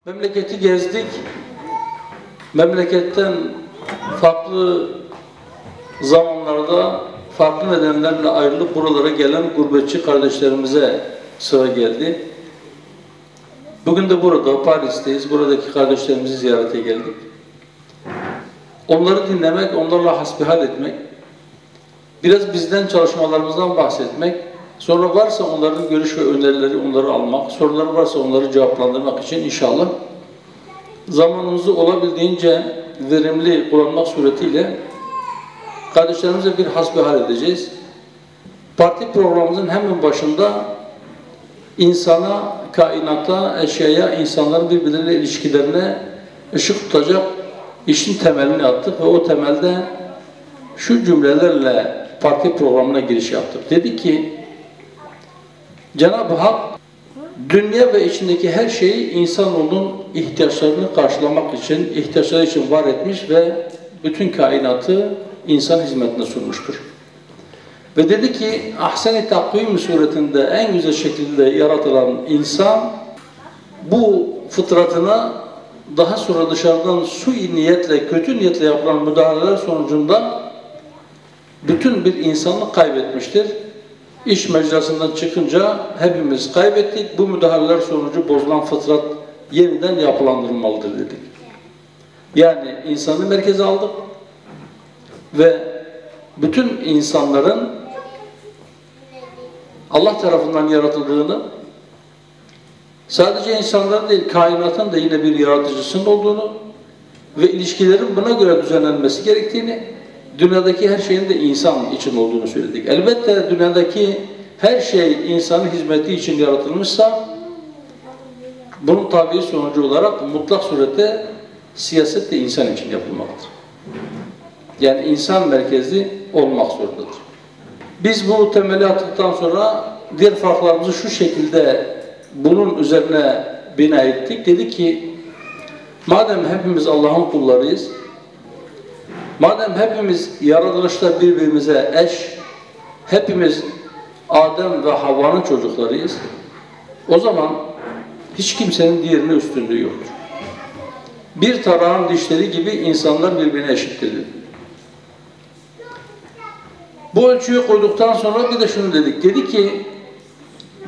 Memleketi gezdik. Memleketten farklı zamanlarda farklı nedenlerle ayrılıp buralara gelen gurbetçi kardeşlerimize sıra geldi. Bugün de burada Paris'teyiz. Buradaki kardeşlerimizi ziyarete geldik. Onları dinlemek, onlarla hasbihal etmek, biraz bizden, çalışmalarımızdan bahsetmek, sonra varsa onların görüş ve önerileri onları almak, soruları varsa onları cevaplandırmak için inşallah zamanımızı olabildiğince verimli kullanmak suretiyle kardeşlerimize bir hasbihal edeceğiz. Parti programımızın hemen başında insana, kainata, eşyaya, insanların birbirleriyle ilişkilerine ışık tutacak işin temelini attık ve o temelde şu cümlelerle parti programına giriş yaptık. Dedi ki, Cenab-ı Hak dünya ve içindeki her şeyi insanoğlunun ihtiyaçlarını karşılamak için, ihtiyaçları için var etmiş ve bütün kainatı insan hizmetine sunmuştur. Ve dedi ki, Ahsen-i Takvim suretinde en güzel şekilde yaratılan insan bu fıtratına daha sonra dışarıdan sui niyetle, kötü niyetle yapılan müdahaleler sonucunda bütün bir insanlık kaybetmiştir. İş mecrasından çıkınca hepimiz kaybettik. Bu müdahaleler sonucu bozulan fıtrat yeniden yapılandırılmalıdır dedik. Yani insanı merkeze aldık ve bütün insanların Allah tarafından yaratıldığını, sadece insanların değil, kainatın da yine bir yaratıcısının olduğunu ve ilişkilerin buna göre düzenlenmesi gerektiğini, dünyadaki her şeyin de insan için olduğunu söyledik. Elbette dünyadaki her şey insanın hizmeti için yaratılmışsa, bunun tabii sonucu olarak mutlak surette siyaset de insan için yapılmaktadır. Yani insan merkezli olmak zorundadır. Biz bu temeli attıktan sonra diğer farklarımızı şu şekilde bunun üzerine bina ettik. Dedi ki, madem hepimiz Allah'ın kullarıyız, madem hepimiz yaratılışta birbirimize eş, hepimiz Adem ve Havva'nın çocuklarıyız, o zaman hiç kimsenin diğerine üstünlüğü yoktur. Bir tarağın dişleri gibi insanlar birbirine eşittir. Bu ölçüyü koyduktan sonra bir de şunu dedik. Dedi ki,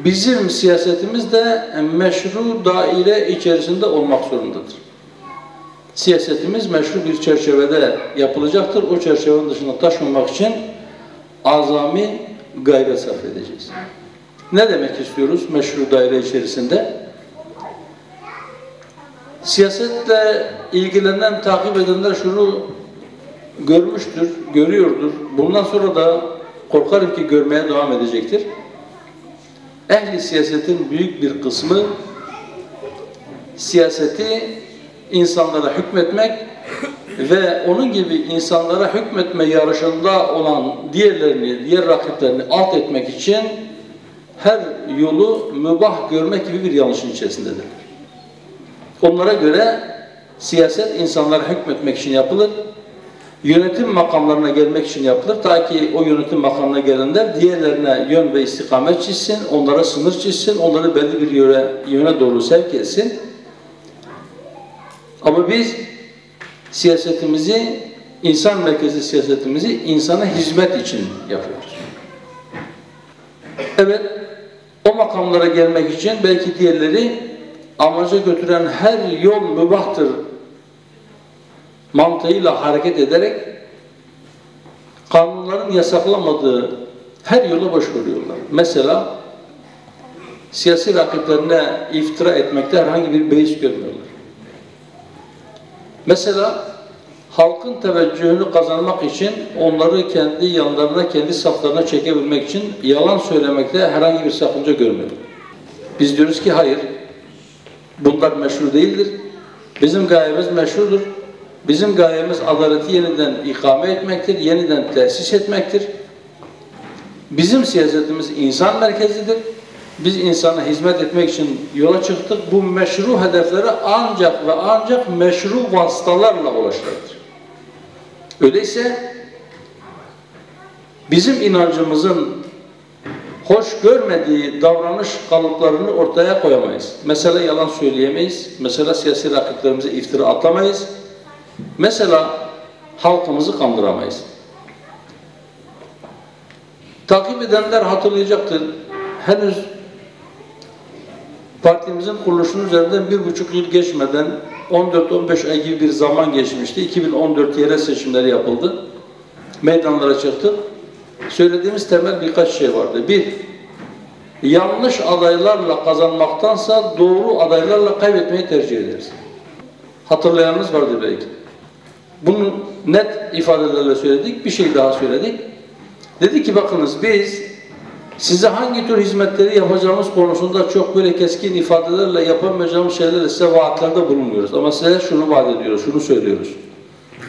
bizim siyasetimiz de meşru daire içerisinde olmak zorundadır. Siyasetimiz meşru bir çerçevede yapılacaktır. O çerçevenin dışına taşmamak için azami gayret sarf edeceğiz. Ne demek istiyoruz meşru daire içerisinde? Siyasetle ilgilenen, takip edenler şunu görmüştür, görüyordur. Bundan sonra da korkarım ki görmeye devam edecektir. Ehli siyasetin büyük bir kısmı siyaseti insanlara hükmetmek ve onun gibi insanlara hükmetme yarışında olan diğer rakiplerini alt etmek için her yolu mübah görmek gibi bir yanlışın içerisindedir. Onlara göre siyaset insanlara hükmetmek için yapılır, yönetim makamlarına gelmek için yapılır. Ta ki o yönetim makamına gelenler diğerlerine yön ve istikamet çizsin, onlara sınır çizsin, onları belli bir yöne doğru sevk etsin. Ama biz siyasetimizi, insan merkezli siyasetimizi insana hizmet için yapıyoruz. Evet, o makamlara gelmek için belki diğerleri amaca götüren her yol mübahtır mantığıyla hareket ederek kanunların yasaklamadığı her yola başvuruyorlar. Mesela siyasi rakiplerine iftira etmekte herhangi bir beis görmüyorlar. Mesela halkın teveccühünü kazanmak için onları kendi yanlarına, kendi saflarına çekebilmek için yalan söylemekte herhangi bir sakınca görmüyorlar. Biz diyoruz ki hayır, bunlar meşru değildir. Bizim gayemiz meşrudur. Bizim gayemiz adaleti yeniden ikame etmektir, yeniden tesis etmektir. Bizim siyasetimiz insan merkezlidir. Biz insana hizmet etmek için yola çıktık. Bu meşru hedeflere ancak ve ancak meşru vasıtalarla ulaşılır. Öyleyse bizim inancımızın hoş görmediği davranış kalıplarını ortaya koyamayız. Mesela yalan söyleyemeyiz. Mesela siyasi rakiplerimize iftira atamayız. Mesela halkımızı kandıramayız. Takip edenler hatırlayacaktır. Henüz partimizin kuruluşunun üzerinden 1,5 yıl geçmeden 14-15 ay gibi bir zaman geçmişti. 2014 yerel seçimleri yapıldı. Meydanlara çıktık. Söylediğimiz temel birkaç şey vardı. Bir, yanlış adaylarla kazanmaktansa doğru adaylarla kaybetmeyi tercih ederiz. Hatırlayanınız vardır belki. Bunu net ifadelerle söyledik. Bir şey daha söyledik. Dedi ki bakınız biz size hangi tür hizmetleri yapacağımız konusunda çok böyle keskin ifadelerle yapamayacağımız şeylerle size vaatlerde bulunuyoruz. Ama size şunu vaat ediyoruz, şunu söylüyoruz.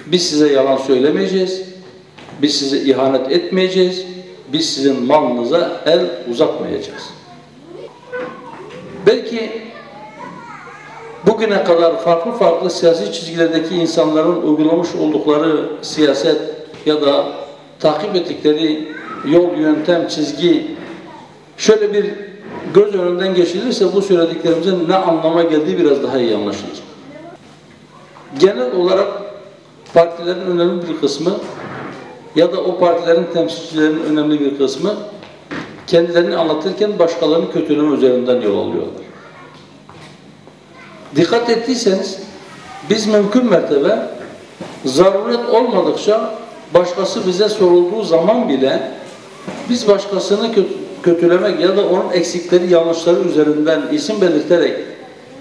Biz size yalan söylemeyeceğiz. Biz size ihanet etmeyeceğiz. Biz sizin malınıza el uzatmayacağız. Belki bugüne kadar farklı siyasi çizgilerdeki insanların uygulamış oldukları siyaset ya da takip ettikleri yol, yöntem, çizgi şöyle bir göz önünden geçirilirse bu söylediklerimizin ne anlama geldiği biraz daha iyi anlaşılır. Genel olarak partilerin önemli bir kısmı ya da o partilerin temsilcilerinin önemli bir kısmı kendilerini anlatırken başkalarının kötülüğü üzerinden yol alıyorlar. Dikkat ettiyseniz biz mümkün mertebe zaruret olmadıkça başkası bize sorulduğu zaman bile biz başkasını kötülemek ya da onun eksikleri, yanlışları üzerinden isim belirterek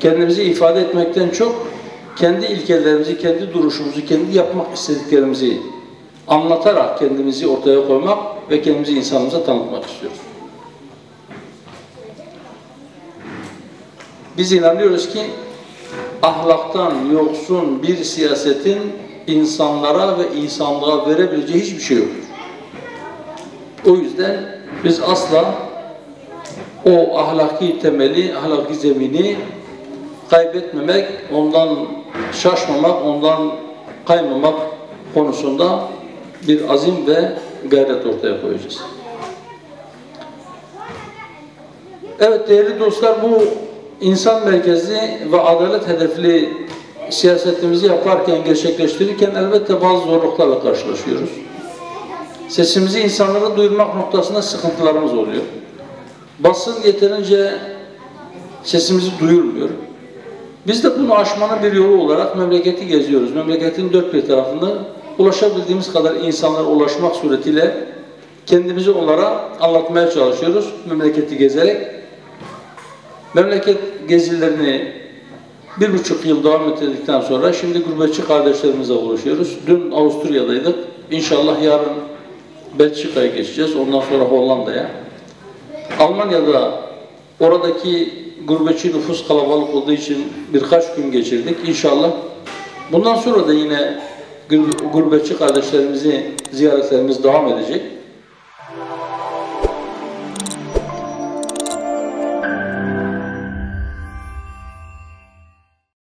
kendimizi ifade etmekten çok kendi ilkelerimizi, kendi duruşumuzu, kendi yapmak istediklerimizi anlatarak kendimizi ortaya koymak ve kendimizi insanımıza tanıtmak istiyoruz. Biz inanıyoruz ki ahlaktan yoksun bir siyasetin insanlara ve insanlığa verebileceği hiçbir şey yoktur. O yüzden biz asla o ahlaki temeli, ahlaki zemini kaybetmemek, ondan şaşmamak, ondan kaymamak konusunda bir azim ve gayret ortaya koyacağız. Evet değerli dostlar, bu insan merkezli ve adalet hedefli siyasetimizi yaparken, gerçekleştirirken elbette bazı zorluklarla karşılaşıyoruz. Sesimizi insanlara duyurmak noktasında sıkıntılarımız oluyor. Basın yeterince sesimizi duyurmuyor. Biz de bunu aşmanın bir yolu olarak memleketi geziyoruz. Memleketin dört bir tarafında ulaşabildiğimiz kadar insanlara ulaşmak suretiyle kendimizi onlara anlatmaya çalışıyoruz. Memleketi gezerek. Memleket gezilerini 1,5 yıl devam ettirdikten sonra şimdi gurbetçi kardeşlerimizle buluşuyoruz. Dün Avusturya'daydık. İnşallah yarın Belçika'ya geçeceğiz. Ondan sonra Hollanda'ya. Almanya'da oradaki gurbetçi nüfus kalabalık olduğu için birkaç gün geçirdik. İnşallah bundan sonra da yine gurbetçi kardeşlerimizi ziyaretlerimiz devam edecek.